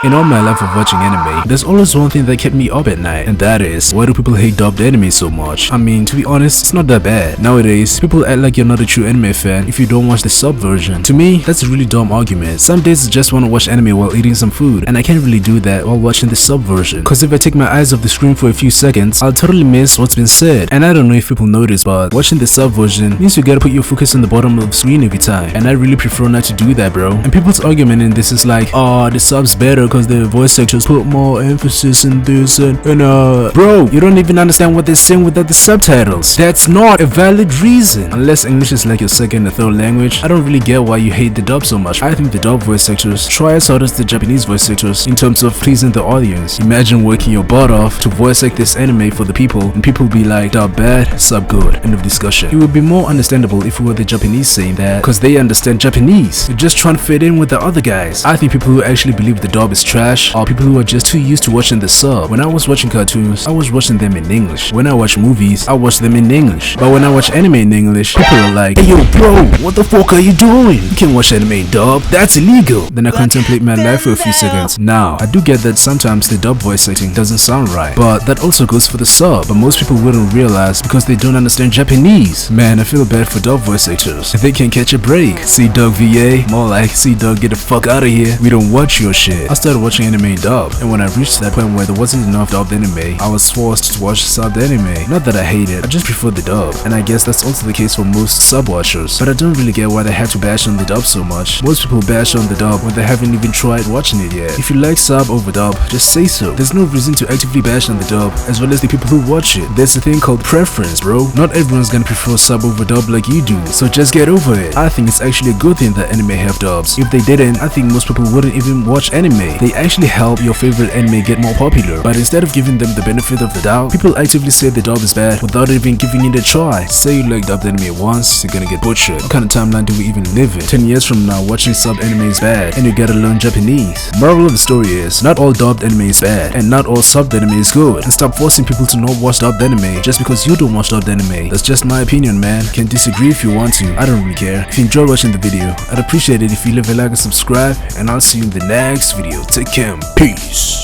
In all my life of watching anime, there's always one thing that kept me up at night, and that is, why do people hate dubbed anime so much? I mean, to be honest, it's not that bad. Nowadays, people act like you're not a true anime fan if you don't watch the sub version. To me, that's a really dumb argument. Some days I just want to watch anime while eating some food, and I can't really do that while watching the sub version. Cause if I take my eyes off the screen for a few seconds, I'll totally miss what's been said. And I don't know if people notice, but watching the sub version means you gotta put your focus on the bottom of the screen every time. And I really prefer not to do that, bro. And people's argument in this is like, oh, the sub's better cause the voice actors put more emphasis in this and bro, you don't even understand what they're saying without the subtitles. That's not a valid reason. Unless English is like your second or third language, I don't really get why you hate the dub so much. I think the dub voice actors try as hard as the Japanese voice actors in terms of pleasing the audience. Imagine working your butt off to voice act this anime for the people, and people be like, dub bad, sub good, end of discussion. It would be more understandable if we were the Japanese saying that, cause they understand Japanese. They're just trying to fit in with the other guys. I think people who actually believe the dub is trash are people who are just too used to watching the sub. When I was watching cartoons, I was watching them in English. When I watch movies, I watch them in English. But when I watch anime in English, people are like, hey yo bro, what the fuck are you doing? You can't watch anime in dub, that's illegal. Then I contemplate my life for a few seconds. Now, I do get that sometimes the dub voice acting doesn't sound right, but that also goes for the sub. But most people wouldn't realize because they don't understand Japanese. Man, I feel bad for dub voice actors. If they can't catch a break. See Dog VA, more like see Dog get the fuck out of here. We don't watch your shit. I started watching anime in dub, and when I reached that point where there wasn't enough dubbed anime, I was forced to watch subbed anime. Not that I hate it, I just prefer the dub, and I guess that's also the case for most sub watchers. But I don't really get why they have to bash on the dub so much. Most people bash on the dub when they haven't even tried watching it yet. If you like sub over dub, just say so. There's no reason to actively bash on the dub, as well as the people who watch it. There's a thing called preference, bro. Not everyone's gonna prefer sub over dub like you do, so just get over it. I think it's actually a good thing that anime have dubs. If they didn't, I think most people wouldn't even watch anime. They actually help your favorite anime get more popular, but instead of giving them the benefit of the doubt, people actively say the dub is bad without even giving it a try. Say you like dubbed anime once, you're gonna get butchered. What kind of timeline do we even live in? 10 years from now, watching sub anime is bad, and you gotta learn Japanese. Moral of the story is, not all dubbed anime is bad, and not all subbed anime is good. And stop forcing people to not watch dubbed anime just because you don't watch dubbed anime. That's just my opinion, man. You can disagree if you want to, I don't really care. If you enjoyed watching the video, I'd appreciate it if you leave a like and subscribe, and I'll see you in the next video. Take care, peace.